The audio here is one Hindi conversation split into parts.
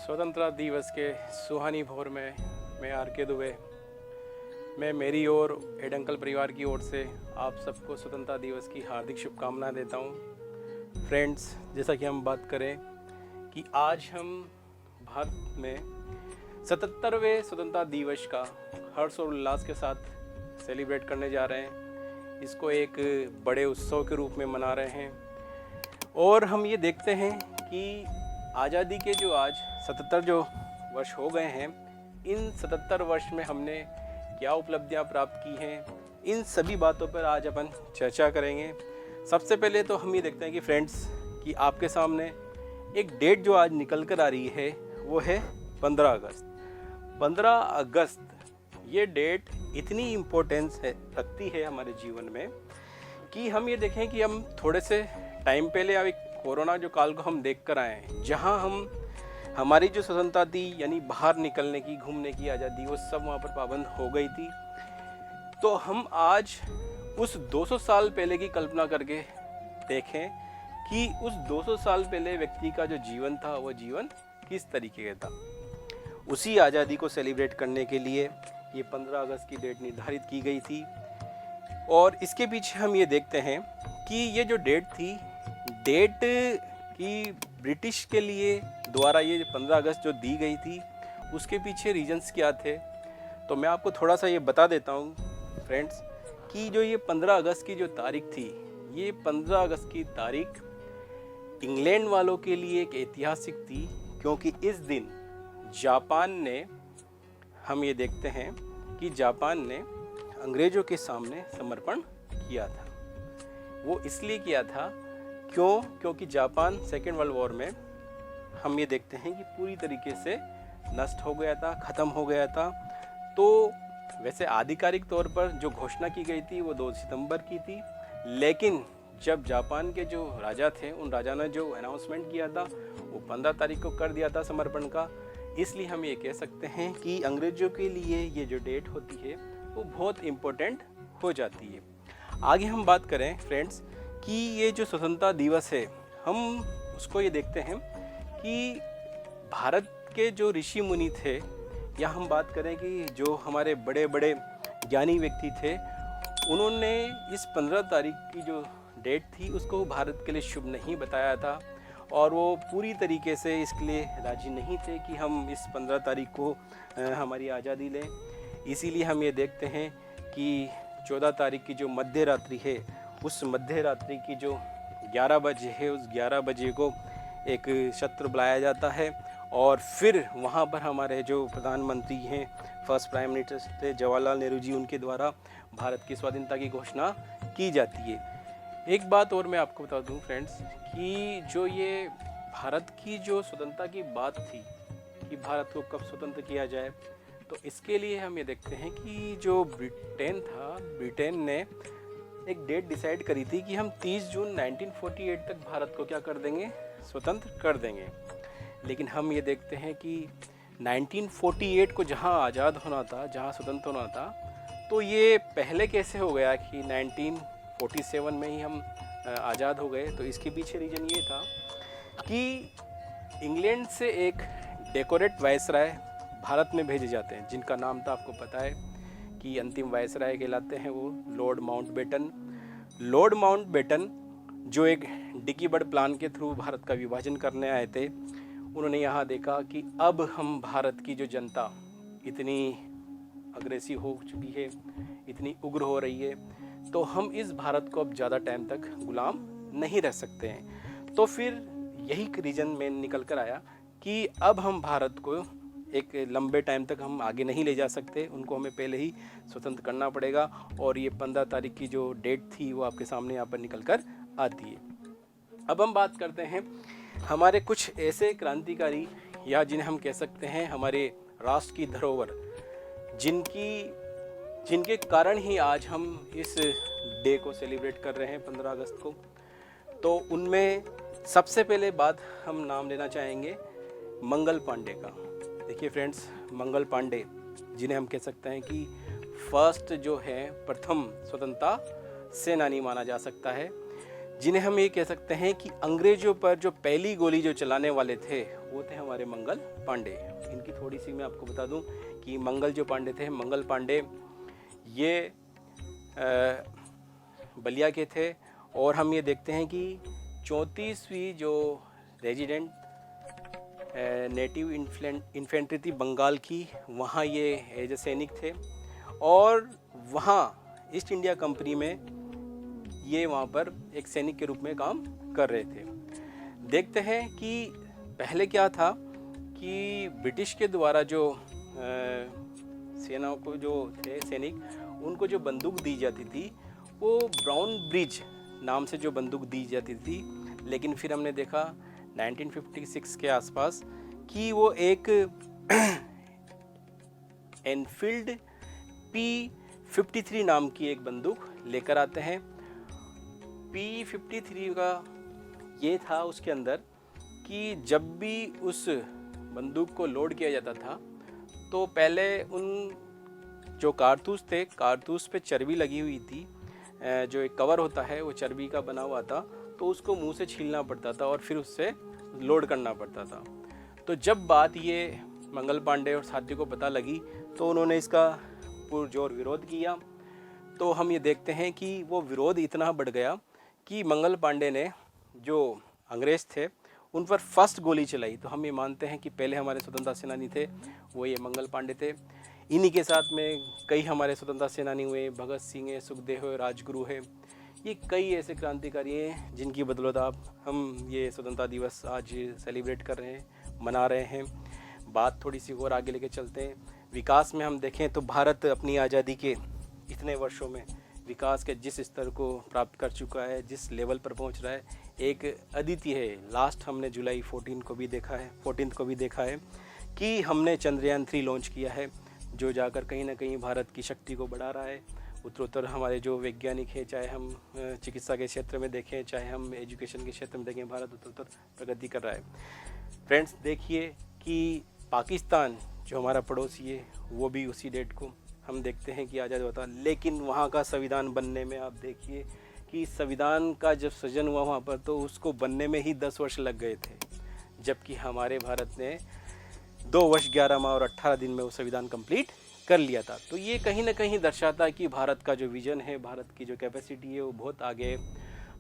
स्वतंत्रता दिवस के सुहानी भोर में मैं आर के दुबे, मैं मेरी और एडंकल परिवार की ओर से आप सबको स्वतंत्रता दिवस की हार्दिक शुभकामनाएं देता हूं। फ्रेंड्स, जैसा कि हम बात करें कि आज हम भारत में 77वें स्वतंत्रता दिवस का हर्ष और उल्लास के साथ सेलिब्रेट करने जा रहे हैं। इसको एक बड़े उत्सव के रूप में मना रहे हैं और हम ये देखते हैं कि आज़ादी के जो आज 77 जो वर्ष हो गए हैं, इन 77 वर्ष में हमने क्या उपलब्धियां प्राप्त की हैं, इन सभी बातों पर आज अपन चर्चा करेंगे। सबसे पहले तो हम ये देखते हैं कि फ्रेंड्स कि आपके सामने एक डेट जो आज निकल कर आ रही है वो है 15 अगस्त। 15 अगस्त ये डेट इतनी इम्पोर्टेंस है रखती है हमारे जीवन में कि हम ये देखें कि हम थोड़े से टाइम पहले अब कोरोना जो काल को हम देख कर आए हैं, जहाँ हम हमारी जो स्वतंत्रता थी यानी बाहर निकलने की, घूमने की आज़ादी, वो सब वहाँ पर पाबंद हो गई थी। तो हम आज उस 200 साल पहले की कल्पना करके देखें कि उस 200 साल पहले व्यक्ति का जो जीवन था वो जीवन किस तरीके का था। उसी आज़ादी को सेलिब्रेट करने के लिए ये 15 अगस्त की डेट निर्धारित की गई थी। और इसके पीछे हम ये देखते हैं कि ये जो डेट थी, डेट की ब्रिटिश के लिए द्वारा ये 15 अगस्त जो दी गई थी, उसके पीछे रीजंस क्या थे। तो मैं आपको थोड़ा सा ये बता देता हूँ फ्रेंड्स कि जो ये 15 अगस्त की जो तारीख थी, ये 15 अगस्त की तारीख इंग्लैंड वालों के लिए एक ऐतिहासिक थी, क्योंकि इस दिन जापान ने, हम ये देखते हैं कि जापान ने अंग्रेज़ों के सामने समर्पण किया था। वो इसलिए किया था क्योंकि जापान सेकेंड वर्ल्ड वॉर में हम ये देखते हैं कि पूरी तरीके से नष्ट हो गया था, ख़त्म हो गया था। तो वैसे आधिकारिक तौर पर जो घोषणा की गई थी वो 2 सितंबर की थी, लेकिन जब जापान के जो राजा थे, उन राजा ने जो अनाउंसमेंट किया था वो 15 तारीख को कर दिया था समर्पण का। इसलिए हम ये कह सकते हैं कि अंग्रेज़ों के लिए ये जो डेट होती है वो बहुत इम्पोर्टेंट हो जाती है। आगे हम बात करें फ्रेंड्स कि ये जो स्वतंत्रता दिवस है, हम उसको ये देखते हैं कि भारत के जो ऋषि मुनि थे, या हम बात करें कि जो हमारे बड़े बड़े ज्ञानी व्यक्ति थे, उन्होंने इस 15 तारीख की जो डेट थी उसको भारत के लिए शुभ नहीं बताया था और वो पूरी तरीके से इसके लिए राजी नहीं थे कि हम इस 15 तारीख को हमारी आज़ादी लें। इसीलिए हम ये देखते हैं कि 14 तारीख की जो मध्य रात्रि है, उस मध्य रात्रि की जो 11 बजे है, उस 11 बजे को एक सत्र बुलाया जाता है और फिर वहाँ पर हमारे जो प्रधानमंत्री हैं, फर्स्ट प्राइम मिनिस्टर थे जवाहरलाल नेहरू जी, उनके द्वारा भारत की स्वाधीनता की घोषणा की जाती है। एक बात और मैं आपको बता दूं फ्रेंड्स कि जो ये भारत की जो स्वतंत्रता की बात थी कि भारत को कब स्वतंत्र किया जाए, तो इसके लिए हम ये देखते हैं कि जो ब्रिटेन था, ब्रिटेन ने एक डेट डिसाइड करी थी कि हम 30 जून 1948 तक भारत को क्या कर देंगे, स्वतंत्र कर देंगे। लेकिन हम ये देखते हैं कि 1948 को जहां आज़ाद होना था, जहां स्वतंत्र होना था, तो ये पहले कैसे हो गया कि 1947 में ही हम आज़ाद हो गए। तो इसके पीछे रीज़न ये था कि इंग्लैंड से एक डेकोरेट वायसराय भारत में भेजे जाते हैं, जिनका नाम तो आपको पता है कि अंतिम वायसराय कहलाते हैं वो लॉर्ड माउंटबेटन। लॉर्ड माउंटबेटन जो एक डिकीबर्ड प्लान के थ्रू भारत का विभाजन करने आए थे, उन्होंने यहाँ देखा कि अब हम भारत की जो जनता इतनी अग्रेसिव हो चुकी है, इतनी उग्र हो रही है, तो हम इस भारत को अब ज़्यादा टाइम तक गुलाम नहीं रह सकते हैं। तो फिर यही रीज़न में निकल कर आया कि अब हम भारत को एक लंबे टाइम तक हम आगे नहीं ले जा सकते, उनको हमें पहले ही स्वतंत्र करना पड़ेगा। और ये 15 तारीख की जो डेट थी वो आपके सामने यहाँ पर निकल कर आती है। अब हम बात करते हैं हमारे कुछ ऐसे क्रांतिकारी, या जिन्हें हम कह सकते हैं हमारे राष्ट्र की धरोहर, जिनके कारण ही आज हम इस डे को सेलिब्रेट कर रहे हैं 15 अगस्त को। तो उनमें सबसे पहले बात हम नाम लेना चाहेंगे मंगल पांडे का। देखिए फ्रेंड्स, मंगल पांडे जिन्हें हम कह सकते हैं कि फर्स्ट जो है प्रथम स्वतंत्रता सेनानी माना जा सकता है, जिन्हें हम ये कह सकते हैं कि अंग्रेज़ों पर जो पहली गोली जो चलाने वाले थे वो थे हमारे हमारे मंगल पांडे। इनकी थोड़ी सी मैं आपको बता दूं कि मंगल जो पांडे थे, मंगल पांडे ये बलिया के थे। और हम ये देखते हैं कि 34वीं जो रेजिडेंट नेटिव इन्फेंट्री थी बंगाल की, वहाँ ये एज ए सैनिक थे और वहाँ ईस्ट इंडिया कंपनी में ये वहाँ पर एक सैनिक के रूप में काम कर रहे थे। देखते हैं कि पहले क्या था कि ब्रिटिश के द्वारा जो सेनाओं को जो थे सैनिक, उनको जो बंदूक दी जाती थी वो ब्राउन ब्रिज नाम से जो बंदूक दी जाती थी। लेकिन फिर हमने देखा 1956 के आसपास कि वो एक एनफील्ड P53 नाम की एक बंदूक लेकर आते हैं। P53 का ये था उसके अंदर कि जब भी उस बंदूक को लोड किया जाता था तो पहले उन जो कारतूस थे, कारतूस पे चर्बी लगी हुई थी, जो एक कवर होता है वो चर्बी का बना हुआ था, तो उसको मुंह से छीलना पड़ता था और फिर उससे लोड करना पड़ता था। तो जब बात ये मंगल पांडे और साथी को पता लगी तो उन्होंने इसका पुरजोर विरोध किया। तो हम ये देखते हैं कि वो विरोध इतना बढ़ गया कि मंगल पांडे ने जो अंग्रेज़ थे उन पर फर्स्ट गोली चलाई। तो हम ये मानते हैं कि पहले हमारे स्वतंत्रता सेनानी थे वो ये मंगल पांडे थे। इन्हीं के साथ में कई हमारे स्वतंत्रता सेनानी हुए, भगत सिंह है, सुखदेव है, राजगुरु है। ये कई ऐसे क्रांतिकारी हैं जिनकी बदौलत हम ये स्वतंत्रता दिवस आज सेलिब्रेट कर रहे हैं, मना रहे हैं। बात थोड़ी सी और आगे लेके चलते हैं। विकास में हम देखें तो भारत अपनी आज़ादी के इतने वर्षों में विकास के जिस स्तर को प्राप्त कर चुका है, जिस लेवल पर पहुंच रहा है, एक अद्वितीय है। लास्ट हमने जुलाई 14 को भी देखा है कि हमने चंद्रयान 3 लॉन्च किया है, जो जाकर कहीं ना कहीं भारत की शक्ति को बढ़ा रहा है। उत्तरोत्तर हमारे जो वैज्ञानिक हैं, चाहे हम चिकित्सा के क्षेत्र में देखें, चाहे हम एजुकेशन के क्षेत्र में देखें, भारत उत्तरोत्तर प्रगति कर रहा है। फ्रेंड्स, देखिए कि पाकिस्तान जो हमारा पड़ोसी है वो भी उसी डेट को हम देखते हैं कि आज़ाद हुआ था। लेकिन वहाँ का संविधान बनने में आप देखिए कि संविधान का जब सृजन हुआ वहाँ पर तो उसको बनने में ही 10 वर्ष लग गए थे, जबकि हमारे भारत ने 2 वर्ष 11 माह और 18 दिन में वो संविधान कंप्लीट कर लिया था। तो ये कहीं ना कहीं दर्शाता है कि भारत का जो विज़न है, भारत की जो कैपेसिटी है वो बहुत आगे है।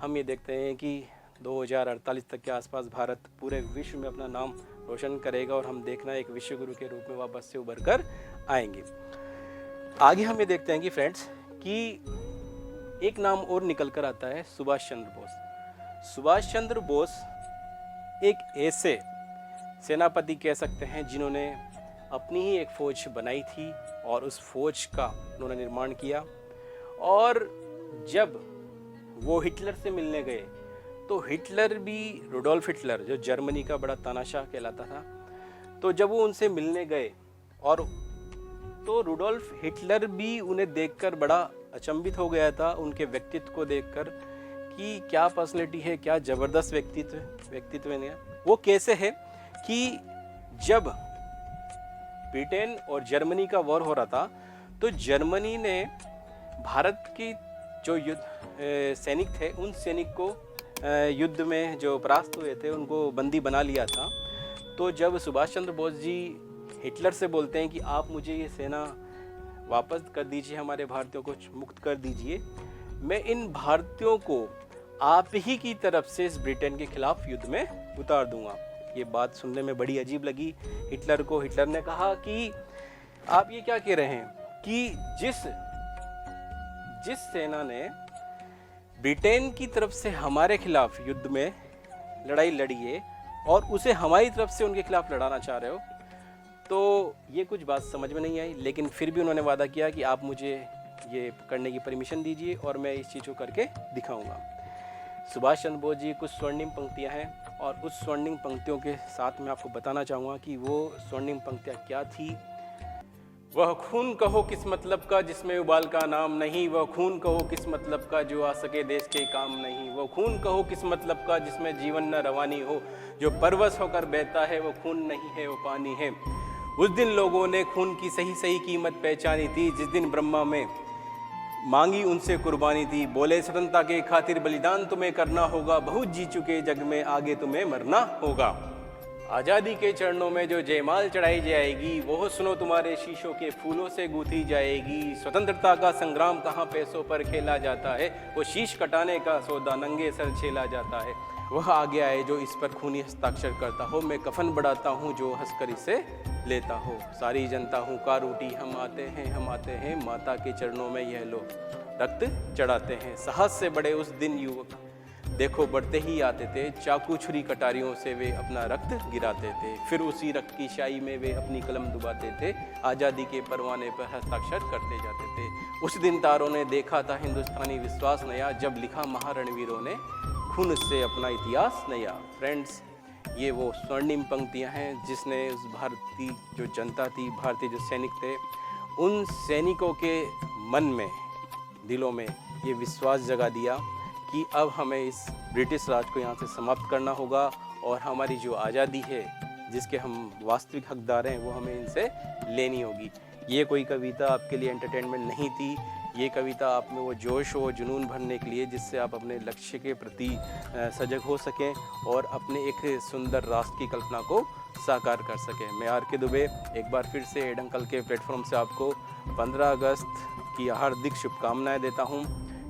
हम ये देखते हैं कि 2048 तक के आसपास भारत पूरे विश्व में अपना नाम रोशन करेगा और हम देखना एक विश्व गुरु के रूप में वापस से उभर कर आएंगे। आगे हम ये देखते हैं कि फ्रेंड्स कि एक नाम और निकल कर आता है, सुभाष चंद्र बोस। सुभाष चंद्र बोस एक ऐसे सेनापति कह सकते हैं जिन्होंने अपनी ही एक फ़ौज बनाई थी और उस फौज का उन्होंने निर्माण किया। और जब वो हिटलर से मिलने गए तो हिटलर भी, रुडोल्फ हिटलर जो जर्मनी का बड़ा तानाशाह कहलाता था, तो जब वो उनसे मिलने गए और तो रुडोल्फ हिटलर भी उन्हें देखकर बड़ा अचंभित हो गया था, उनके व्यक्तित्व को देखकर कि क्या पर्सनैलिटी है, क्या ज़बरदस्त व्यक्तित्व है। वो कैसे है कि जब ब्रिटेन और जर्मनी का वॉर हो रहा था तो जर्मनी ने भारत की जो सैनिक थे उन सैनिक को युद्ध में जो परास्त हुए थे उनको बंदी बना लिया था। तो जब सुभाष चंद्र बोस जी हिटलर से बोलते हैं कि आप मुझे ये सेना वापस कर दीजिए, हमारे भारतीयों को मुक्त कर दीजिए, मैं इन भारतीयों को आप ही की तरफ से इस ब्रिटेन के खिलाफ युद्ध में उतार दूंगा। ये बात सुनने में बड़ी अजीब लगी हिटलर को। हिटलर ने कहा कि आप ये क्या कह रहे हैं कि जिस सेना ने ब्रिटेन की तरफ से हमारे खिलाफ युद्ध में लड़ाई लड़ी है और उसे हमारी तरफ से उनके खिलाफ लड़ाना चाह रहे हो। तो ये कुछ बात समझ में नहीं आई, लेकिन फिर भी उन्होंने वादा किया कि आप मुझे ये करने की परमिशन दीजिए और मैं इस चीज़ को करके दिखाऊंगा। सुभाष चंद्र बोस जी कुछ स्वर्णिम पंक्तियां हैं और उस स्वर्णिम पंक्तियों के साथ मैं आपको बताना चाहूँगा कि वो स्वर्णिम पंक्तियां क्या थी। वह खून कहो किस मतलब का जिसमें उबाल का नाम नहीं, वह खून कहो किस मतलब का जो आ सके देश के काम नहीं, वह खून कहो किस मतलब का जिसमें जीवन न रवानी हो, जो परवश होकर बहता है वो खून नहीं है वो पानी है। उस दिन लोगों ने खून की सही सही कीमत पहचानी थी, जिस दिन ब्रह्मा में मांगी उनसे कुर्बानी थी। बोले स्वतंत्रता के खातिर बलिदान तुम्हें करना होगा, बहुत जी चुके जग में आगे तुम्हें मरना होगा। आज़ादी के चरणों में जो जयमाल चढ़ाई जाएगी, वो सुनो तुम्हारे शीशों के फूलों से गूंथी जाएगी। स्वतंत्रता का संग्राम कहाँ पैसों पर खेला जाता है, वो शीश कटाने का सौदा नंगे सर छेला जाता है। वह आगे आए जो इस पर खूनी हस्ताक्षर करता हो, मैं कफन बढ़ाता हूँ जो हंसकर इसे लेता हो। सारी जनता हुंकार उठी, हम आते हैं, माता के चरणों में यह लोग रक्त चढ़ाते हैं। साहस से बड़े उस दिन युवक देखो बढ़ते ही आते थे, चाकू छुरी कटारियों से वे अपना रक्त गिराते थे। फिर उसी रक्त की शाही में वे अपनी कलम डुबाते थे, आज़ादी के परवाने पर हस्ताक्षर करते जाते थे। उस दिन तारों ने देखा था हिंदुस्तानी विश्वास नया, जब लिखा महारणवीरों ने खून से अपना इतिहास नया। फ्रेंड्स, ये वो स्वर्णिम पंक्तियाँ हैं जिसने उस भारतीय जो जनता थी, भारतीय जो सैनिक थे, उन सैनिकों के मन में, दिलों में ये विश्वास जगा दिया कि अब हमें इस ब्रिटिश राज को यहाँ से समाप्त करना होगा और हमारी जो आज़ादी है, जिसके हम वास्तविक हकदार हैं, वो हमें इनसे लेनी होगी। ये कोई कविता आपके लिए एंटरटेनमेंट नहीं थी, ये कविता आप में वो जोश और जुनून भरने के लिए जिससे आप अपने लक्ष्य के प्रति सजग हो सकें और अपने एक सुंदर राष्ट्र की कल्पना को साकार कर सकें। मैं आर के दुबे एक बार फिर से एडंकल के प्लेटफॉर्म से आपको 15 अगस्त की हार्दिक शुभकामनाएं देता हूं।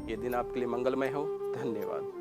ये दिन आपके लिए मंगलमय हो। धन्यवाद।